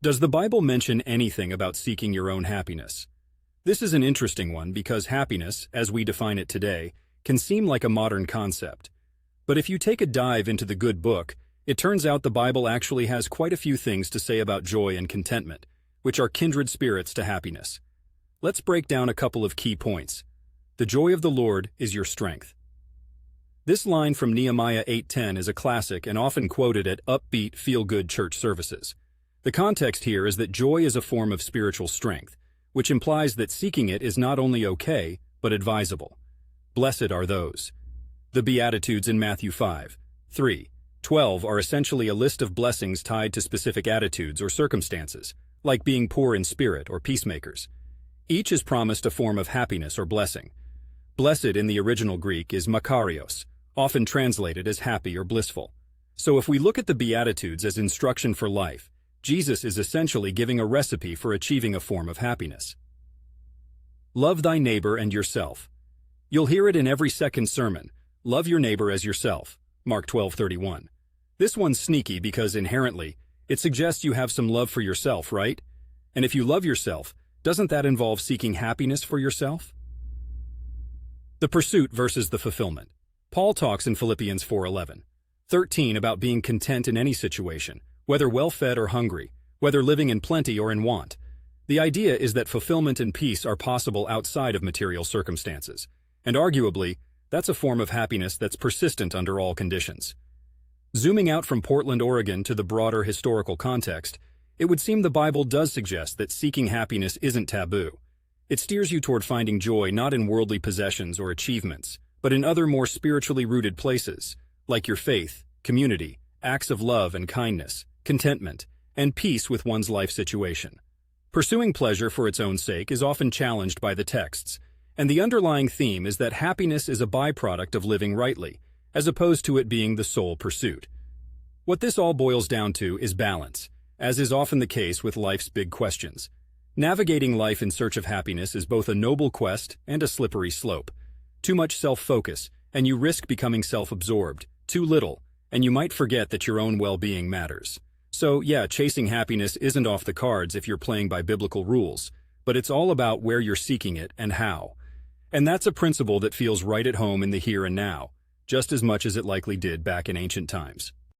Does the Bible mention anything about seeking your own happiness? This is an interesting one because happiness, as we define it today, can seem like a modern concept. But if you take a dive into the good book, it turns out the Bible actually has quite a few things to say about joy and contentment, which are kindred spirits to happiness. Let's break down a couple of key points. The joy of the Lord is your strength. This line from Nehemiah 8:10 is a classic and often quoted at upbeat, feel-good church services. The context here is that joy is a form of spiritual strength, which implies that seeking it is not only okay, but advisable. Blessed are those. The Beatitudes in Matthew 5:3-12 are essentially a list of blessings tied to specific attitudes or circumstances, like being poor in spirit or peacemakers. Each is promised a form of happiness or blessing. Blessed in the original Greek is makarios, often translated as happy or blissful. So if we look at the Beatitudes as instruction for life, Jesus is essentially giving a recipe for achieving a form of happiness. Love thy neighbor and yourself. You'll hear it in every second sermon. Love your neighbor as yourself, Mark 12:31. This one's sneaky because inherently, it suggests you have some love for yourself, right? And if you love yourself, doesn't that involve seeking happiness for yourself? The pursuit versus the fulfillment. Paul talks in Philippians 4:11-13 about being content in any situation, whether well-fed or hungry, whether living in plenty or in want. The idea is that fulfillment and peace are possible outside of material circumstances, and arguably, that's a form of happiness that's persistent under all conditions. Zooming out from Portland, Oregon to the broader historical context, it would seem the Bible does suggest that seeking happiness isn't taboo. It steers you toward finding joy not in worldly possessions or achievements, but in other more spiritually rooted places, like your faith, community, acts of love and kindness, contentment, and peace with one's life situation. Pursuing pleasure for its own sake is often challenged by the texts, and the underlying theme is that happiness is a byproduct of living rightly, as opposed to it being the sole pursuit. What this all boils down to is balance, as is often the case with life's big questions. Navigating life in search of happiness is both a noble quest and a slippery slope. Too much self-focus, and you risk becoming self-absorbed. Too little, and you might forget that your own well-being matters. So yeah, chasing happiness isn't off the cards if you're playing by biblical rules, but it's all about where you're seeking it and how. And that's a principle that feels right at home in the here and now, just as much as it likely did back in ancient times.